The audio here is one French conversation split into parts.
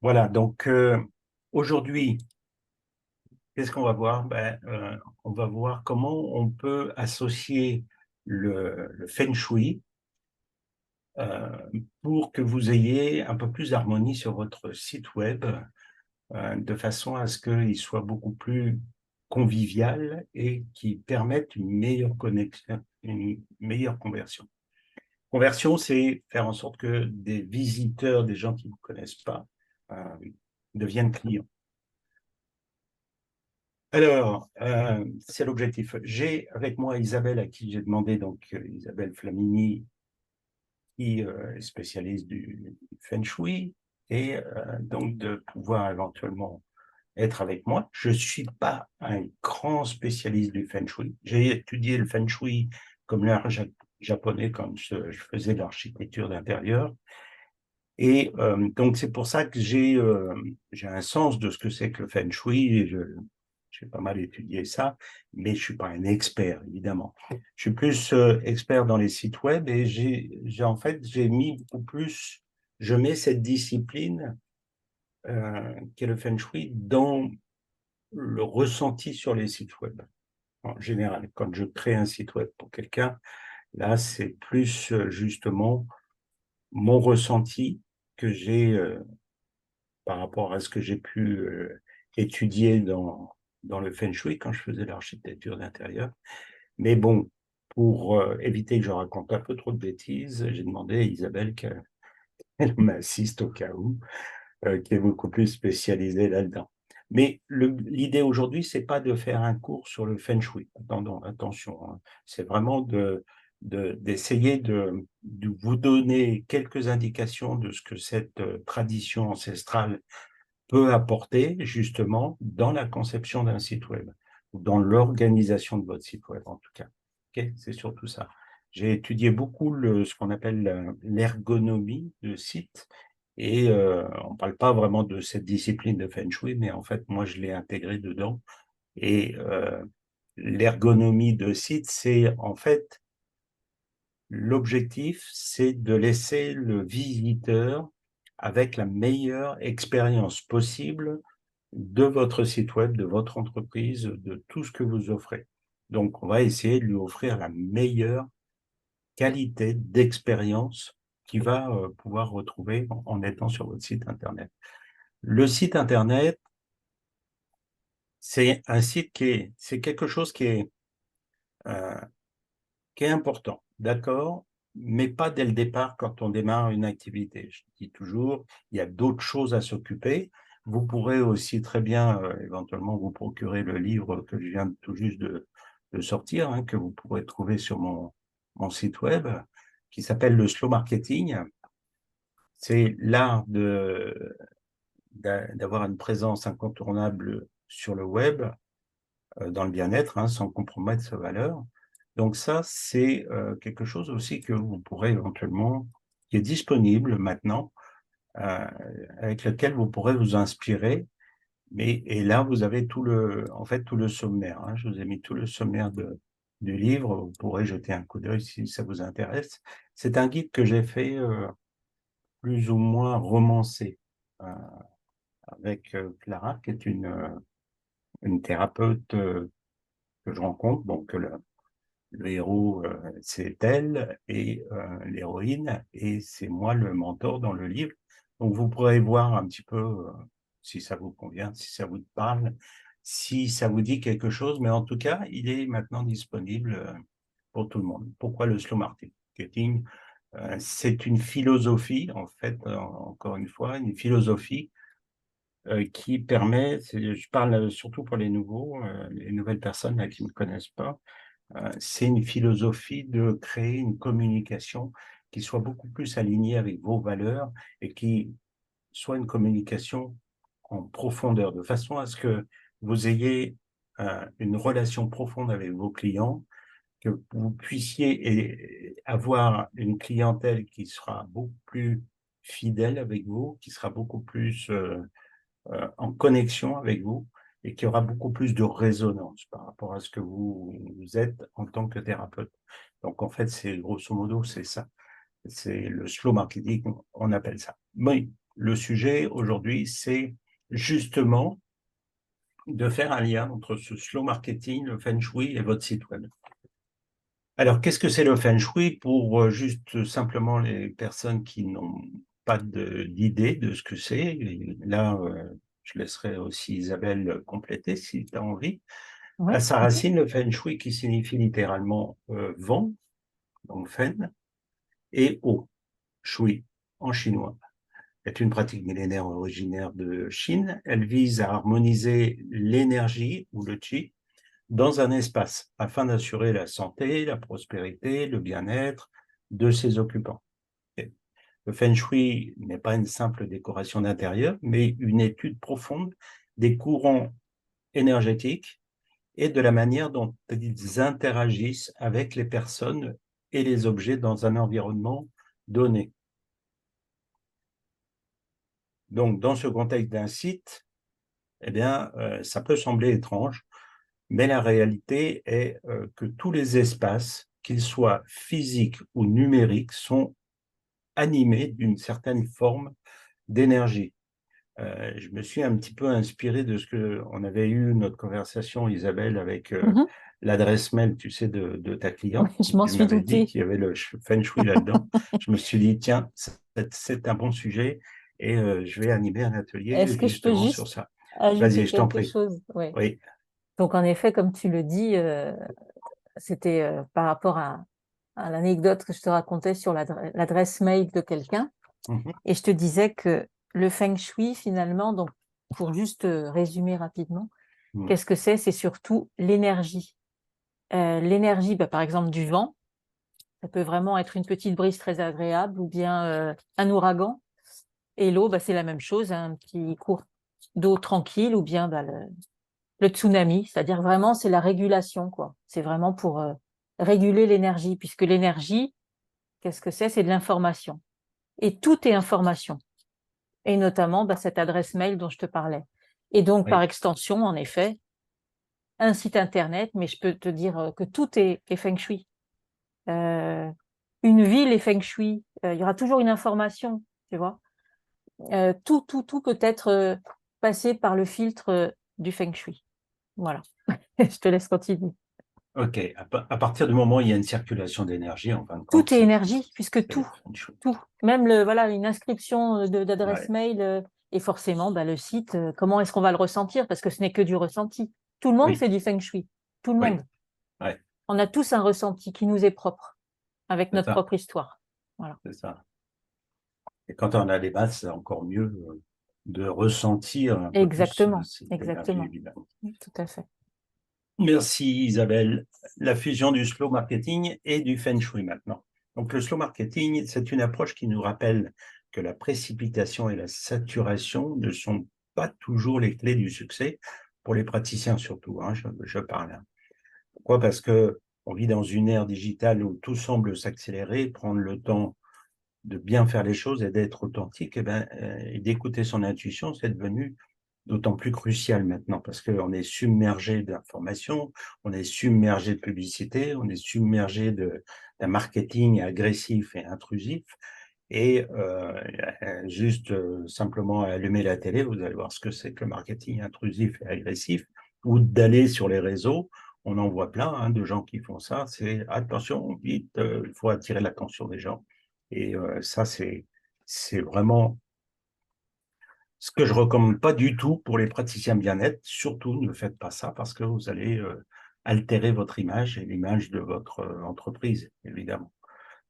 Voilà, donc aujourd'hui, qu'est-ce qu'on va voir? On va voir comment on peut associer le Feng Shui euh, pour que vous ayez un peu plus d'harmonie sur votre site web, de façon à ce qu'il soit beaucoup plus convivial et qui permette une meilleure connexion, une meilleure conversion. Conversion, c'est faire en sorte que des visiteurs, des gens qui ne vous connaissent pas, euh, deviennent clients. Alors, c'est l'objectif. J'ai avec moi Isabelle, à qui j'ai demandé, donc Isabelle Flamini, qui est spécialiste du Feng Shui, et donc de pouvoir éventuellement être avec moi. Je ne suis pas un grand spécialiste du Feng Shui. J'ai étudié le Feng Shui comme l'art japonais quand je faisais de l'architecture d'intérieur. Et donc, c'est pour ça que j'ai un sens de ce que c'est que le Feng Shui. Et j'ai pas mal étudié ça, mais je suis pas un expert, évidemment. Je suis plus expert dans les sites web et en fait, j'ai mis beaucoup plus, je mets cette discipline qui est le Feng Shui dans le ressenti sur les sites web. En général, quand je crée un site web pour quelqu'un, là, c'est plus justement mon ressenti que j'ai par rapport à ce que j'ai pu étudier dans le Feng Shui quand je faisais l'architecture d'intérieur. Mais bon, pour éviter que je raconte un peu trop de bêtises, j'ai demandé à Isabelle qu'elle m'assiste au cas où, qui est beaucoup plus spécialisée là-dedans. Mais l'idée aujourd'hui, c'est pas de faire un cours sur le Feng Shui. Attention, hein. C'est vraiment d'essayer de vous donner quelques indications de ce que cette tradition ancestrale peut apporter justement dans la conception d'un site web, ou dans l'organisation de votre site web en tout cas. Okay, c'est surtout ça. J'ai étudié beaucoup ce qu'on appelle l'ergonomie de site, et on ne parle pas vraiment de cette discipline de Feng Shui, mais en fait, moi, je l'ai intégré dedans. Et l'ergonomie de site, c'est en fait, l'objectif, c'est de laisser le visiteur avec la meilleure expérience possible de votre site web, de votre entreprise, de tout ce que vous offrez. Donc, on va essayer de lui offrir la meilleure qualité d'expérience qu'il va pouvoir retrouver en étant sur votre site Internet. Le site Internet, c'est un site c'est quelque chose euh, qui est important, d'accord, mais pas dès le départ quand on démarre une activité. Je dis toujours, il y a d'autres choses à s'occuper. Vous pourrez aussi très bien, éventuellement, vous procurer le livre que je viens tout juste de sortir, hein, que vous pourrez trouver sur mon site web, qui s'appelle le Slow Marketing. C'est l'art d'avoir une présence incontournable sur le web, dans le bien-être, hein, sans compromettre sa valeur. Donc ça, c'est quelque chose aussi que vous pourrez éventuellement, qui est disponible maintenant, euh, avec lequel vous pourrez vous inspirer. Et là, vous avez en fait, tout le sommaire, hein. Je vous ai mis tout le sommaire du livre. Vous pourrez jeter un coup d'œil si ça vous intéresse. C'est un guide que j'ai fait plus ou moins romancé euh, avec Clara, qui est une thérapeute que je rencontre. Donc, le héros, c'est elle, et l'héroïne, et c'est moi le mentor dans le livre. Donc, vous pourrez voir un petit peu si ça vous convient, si ça vous parle, si ça vous dit quelque chose. Mais en tout cas, il est maintenant disponible pour tout le monde. Pourquoi le slow marketing? C'est une philosophie, en fait, encore une fois, une philosophie qui permet, je parle surtout pour les nouveaux, les nouvelles personnes là, qui ne me connaissent pas, c'est une philosophie de créer une communication qui soit beaucoup plus alignée avec vos valeurs et qui soit une communication en profondeur, de façon à ce que vous ayez une relation profonde avec vos clients, que vous puissiez avoir une clientèle qui sera beaucoup plus fidèle avec vous, qui sera beaucoup plus en connexion avec vous et qui aura beaucoup plus de résonance par rapport à ce que vous êtes en tant que thérapeute. Donc, en fait, c'est grosso modo, c'est ça. C'est le slow marketing, on appelle ça. Oui. le sujet aujourd'hui, c'est justement de faire un lien entre ce slow marketing, le feng shui et votre site web. Alors, qu'est-ce que c'est le feng shui pour juste simplement les personnes qui n'ont pas d'idée de ce que c'est? Et là, je laisserai aussi Isabelle compléter si tu as envie. Oui. À sa racine, le feng shui qui signifie littéralement vent, donc fen, et eau, shui en chinois. C'est une pratique millénaire originaire de Chine. Elle vise à harmoniser l'énergie ou le qi dans un espace afin d'assurer la santé, la prospérité, le bien-être de ses occupants. Le feng shui n'est pas une simple décoration d'intérieur, mais une étude profonde des courants énergétiques et de la manière dont ils interagissent avec les personnes et les objets dans un environnement donné. Donc, dans ce contexte d'un site, eh bien, ça peut sembler étrange, mais la réalité est que tous les espaces, qu'ils soient physiques ou numériques, sont animés d'une certaine forme d'énergie. Je me suis un petit peu inspiré de ce qu'on avait eu, notre conversation, Isabelle, avec Mhm. l'adresse mail, tu sais, de ta Oui, cliente. je m'en Tu suis m'avais dit doutée. qu'il y avait le feng shui là-dedans. Je me suis dit, tiens, c'est un bon sujet et je vais animer un atelier Est-ce que je peux justement sur juste ça. Vas-y, ajouter je t'en quelque prie. chose? Oui. Oui. Donc, en effet, comme tu le dis, c'était par rapport à l'anecdote que je te racontais sur l'adresse mail de quelqu'un. Mhm. Et je te disais que le feng shui, finalement, donc, pour juste résumer rapidement, Mhm. qu'est-ce que c'est? C'est surtout l'énergie. L'énergie, bah, par exemple, du vent. Ça peut vraiment être une petite brise très agréable ou bien un ouragan. Et l'eau, bah, c'est la même chose, hein, un petit cours d'eau tranquille ou bien bah, le tsunami. C'est-à-dire vraiment, c'est la régulation, quoi. C'est vraiment pour réguler l'énergie, puisque l'énergie, qu'est-ce que c'est? C'est de l'information. Et tout est information. Et notamment bah, cette adresse mail dont je te parlais. Et donc, par Oui. extension, en effet, un site internet, mais je peux te dire que tout est feng shui. Euh, une ville est feng shui. Il y aura toujours une information, tu vois. Tout peut être passé par le filtre du feng shui. Voilà. Je te laisse continuer. OK. À partir du moment où il y a une circulation d'énergie, en fin de compte, Tout est c'est énergie, puisque le tout, feng shui. tout, même voilà, une inscription d'adresse Ouais. mail et forcément bah, le site, comment est-ce qu'on va le ressentir? Parce que ce n'est que du ressenti. Tout le monde Oui, fait du feng shui. Tout le oui, monde. ouais, On a tous un ressenti qui nous est propre, avec c'est notre ça, propre histoire. Voilà. c'est ça. Et quand on a des bases, c'est encore mieux de ressentir un peu plus Exactement, cette énergie, exactement. évidemment. Tout à fait. Merci Isabelle. La fusion du slow marketing et du feng shui maintenant. Donc le slow marketing, c'est une approche qui nous rappelle que la précipitation et la saturation ne sont pas toujours les clés du succès, pour les praticiens surtout, hein, je parle. Hein. Pourquoi? Parce que on vit dans une ère digitale où tout semble s'accélérer, prendre le temps de bien faire les choses et d'être authentique, et d'écouter son intuition, c'est devenu d'autant plus crucial maintenant parce qu'on est submergé d'informations, on est submergé de publicité, on est submergé d'un marketing agressif et intrusif. Et juste simplement allumer la télé, vous allez voir ce que c'est que le marketing intrusif et agressif, ou d'aller sur les réseaux. On en voit plein hein, de gens qui font ça. C'est attention, vite, il faut attirer l'attention des gens. Et ça, c'est vraiment ce que je recommande pas du tout pour les praticiens bien-être. Surtout, ne faites pas ça parce que vous allez altérer votre image et l'image de votre entreprise, évidemment.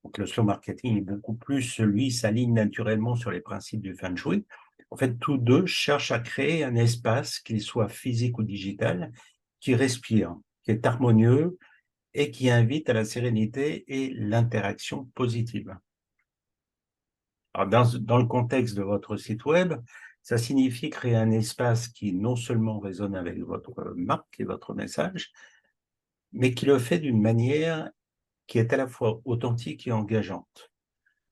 Donc, le slow marketing est beaucoup plus, lui, s'aligne naturellement sur les principes du feng shui. En fait, tous deux cherchent à créer un espace, qu'il soit physique ou digital, qui respire, qui est harmonieux et qui invite à la sérénité et l'interaction positive. Alors, dans le contexte de votre site web, ça signifie créer un espace qui non seulement résonne avec votre marque et votre message, mais qui le fait d'une manière qui est à la fois authentique et engageante.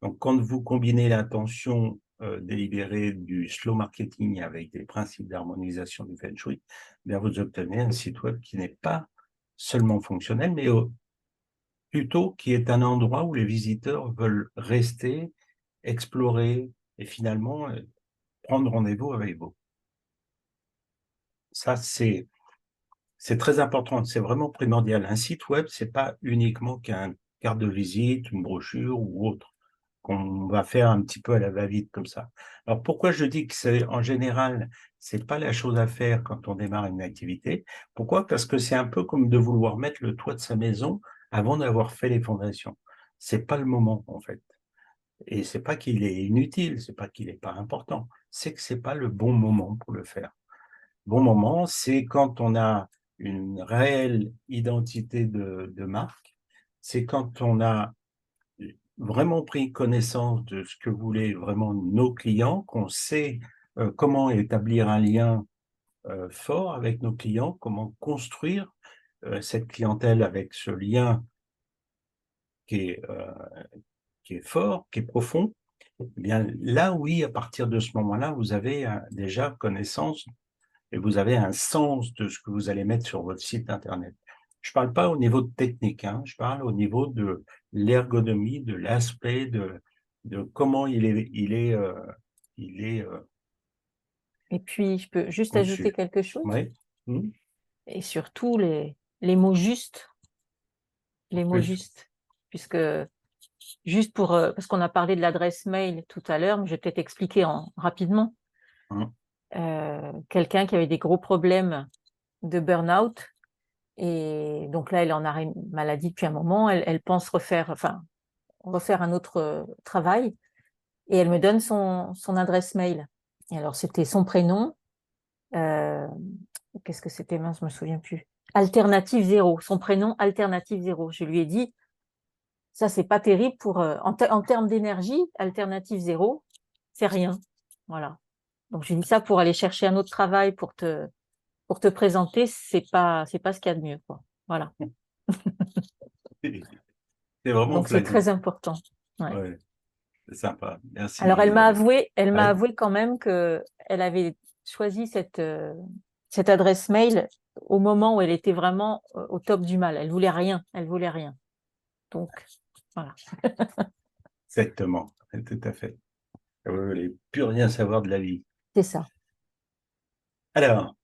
Donc, quand vous combinez l'intention délibérée du slow marketing avec des principes d'harmonisation du feng shui, bien vous obtenez un site web qui n'est pas seulement fonctionnel, mais plutôt qui est un endroit où les visiteurs veulent rester, explorer et finalement prendre rendez-vous avec vous. Ça, c'est très important, c'est vraiment primordial. Un site web, c'est pas uniquement qu'un carte de visite, une brochure ou autre, qu'on va faire un petit peu à la va-vite comme ça. Alors pourquoi je dis que c'est en général, c'est pas la chose à faire quand on démarre une activité? Pourquoi? Parce que c'est un peu comme de vouloir mettre le toit de sa maison avant d'avoir fait les fondations. C'est pas le moment, en fait. Et c'est pas qu'il est inutile, c'est pas qu'il est pas important, c'est que c'est pas le bon moment pour le faire. Bon moment, c'est quand on a une réelle identité de marque, c'est quand on a vraiment pris connaissance de ce que voulaient vraiment nos clients, qu'on sait comment établir un lien fort avec nos clients, comment construire cette clientèle avec ce lien qui est, euh, qui est fort, qui est profond. Eh bien, là, oui, à partir de ce moment-là, vous avez déjà connaissance et vous avez un sens de ce que vous allez mettre sur votre site internet. Je ne parle pas au niveau de technique, hein, je parle au niveau de l'ergonomie, de l'aspect, de comment il est Et puis, je peux juste ajouter conçu. quelque chose, Oui. et surtout les mots justes, En les mots plus. justes, puisque juste pour, parce qu'on a parlé de l'adresse mail tout à l'heure, mais je vais peut-être expliquer rapidement. Hein. Quelqu'un qui avait des gros problèmes de burn-out, et donc là, elle est en arrêt maladie depuis un moment, elle pense refaire un autre travail, et elle me donne son adresse mail. Et alors, c'était son prénom, euh, qu'est-ce que c'était, mince, je me souviens plus. Alternative 0, son prénom Alternative 0. Je lui ai dit, ça, c'est pas terrible pour, en termes d'énergie, Alternative 0, c'est rien. Voilà. Donc, j'ai dit ça pour aller chercher un autre travail, pour te présenter, c'est pas ce qu'il y a de mieux, quoi. Voilà. C'est vraiment Donc, c'est plaisant. très important. Ouais. Ouais, c'est sympa. Merci, Alors, elle m'a Isabelle. avoué, Ouais. quand même que elle avait choisi cette adresse mail au moment où elle était vraiment au top du mal. Elle voulait rien. Elle voulait rien. Donc, voilà. Exactement, tout à fait. Vous ne voulez plus rien savoir de la vie. C'est ça. Alors,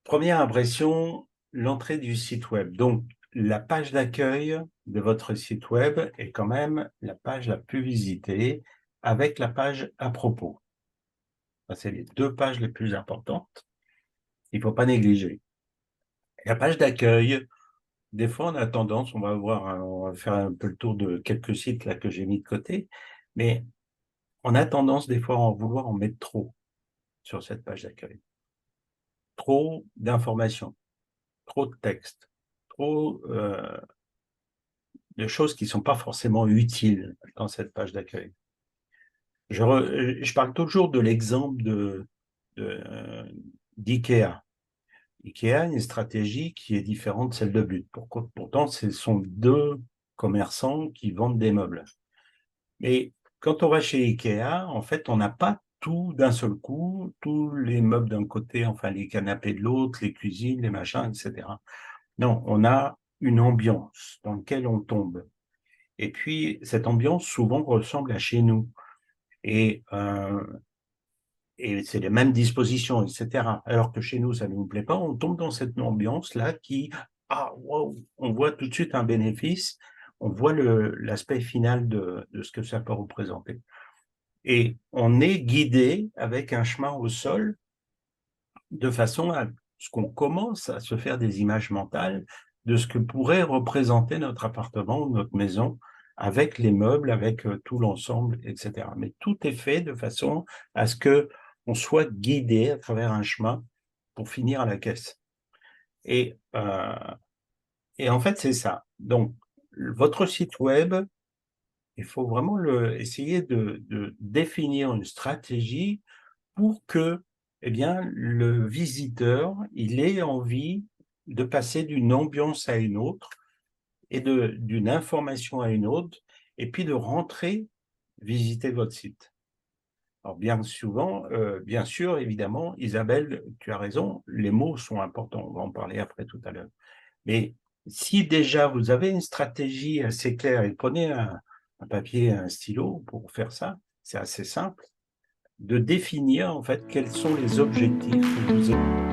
première impression, l'entrée du site web. Donc, la page d'accueil de votre site web est quand même la page la plus visitée avec la page à propos. Ça, c'est les deux pages les plus importantes. Il ne faut pas négliger. La page d'accueil, des fois, on a tendance, on va faire un peu le tour de quelques sites là que j'ai mis de côté, mais on a tendance des fois à en vouloir en mettre trop sur cette page d'accueil. Trop d'informations, trop de texte, trop de choses qui ne sont pas forcément utiles dans cette page d'accueil. Je parle toujours de l'exemple d'IKEA. IKEA a une stratégie qui est différente de celle de But. Pourtant, ce sont deux commerçants qui vendent des meubles. Mais quand on va chez IKEA, en fait, on n'a pas tout d'un seul coup, tous les meubles d'un côté, enfin les canapés de l'autre, les cuisines, les machins, etc. Non, on a une ambiance dans laquelle on tombe. Et puis, cette ambiance souvent ressemble à chez nous. Et, euh, et c'est les mêmes dispositions, etc. Alors que chez nous, ça ne nous plaît pas, on tombe dans cette ambiance-là qui, ah, wow, on voit tout de suite un bénéfice, on voit l'aspect final de ce que ça peut représenter. Et on est guidé avec un chemin au sol de façon à ce qu'on commence à se faire des images mentales de ce que pourrait représenter notre appartement ou notre maison avec les meubles, avec tout l'ensemble, etc. Mais tout est fait de façon à ce que on soit guidé à travers un chemin pour finir à la caisse. Et, euh, et en fait, c'est ça. Donc, votre site web, il faut vraiment essayer de définir une stratégie pour que, eh bien, le visiteur, il ait envie de passer d'une ambiance à une autre et d'une information à une autre, et puis de rentrer visiter votre site. Alors bien souvent, bien sûr, évidemment, Isabelle, tu as raison, les mots sont importants, on va en parler après tout à l'heure. Mais si déjà vous avez une stratégie assez claire, et prenez un papier, un stylo pour faire ça, c'est assez simple, de définir en fait quels sont les objectifs que vous